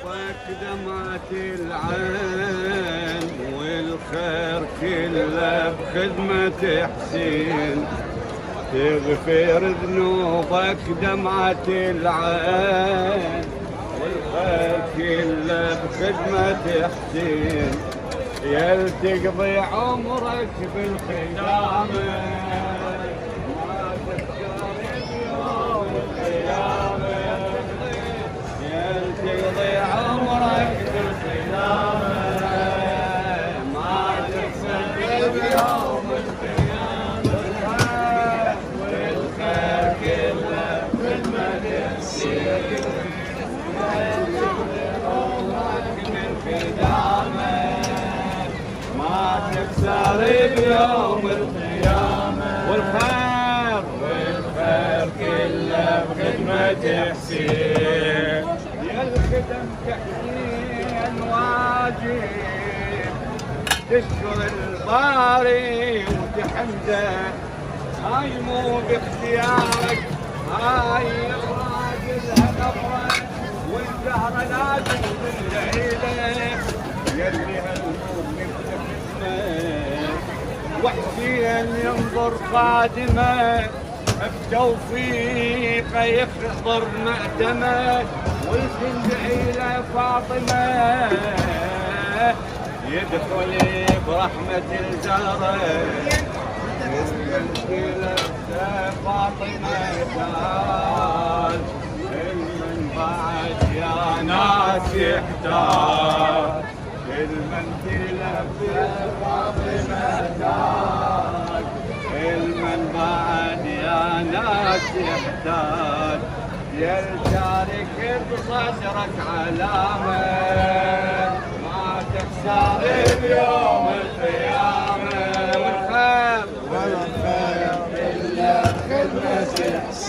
ذنوبك دمعة العين والخير كله بخدمة حسين. تغفر ذنوبك دمعة العين والخير كله بخدمة حسين. يا تقضي عمرك بالخدامة ما تذكر بيوم القيامة. يا تقضي عمرك بالخدامة ما تذكر بيوم القيامة. والخير كله خدمة حسين. ما تكسر بيوم القيامة. والخير كله بخدمة حسين. يا الخدم تحسين واجب تشكر الباري وتحمده. هاي مو باختيارك هاي الراجل هنفرك والدهر لازم بالعيله. يلي هالهموم وحسين ينظر قادمه بتوفيقه يخطر مأتمه. والكل له فاطمه يدخل برحمة الزهرة. يدخل فاطمه تعال من بعد يا ناس يحتاج. المن فاطمة تاج المن بعد يا ناس يحتاج. يلتارك بصدرك علامة ما تخسر بيوم القيامة. والخير كله خدمة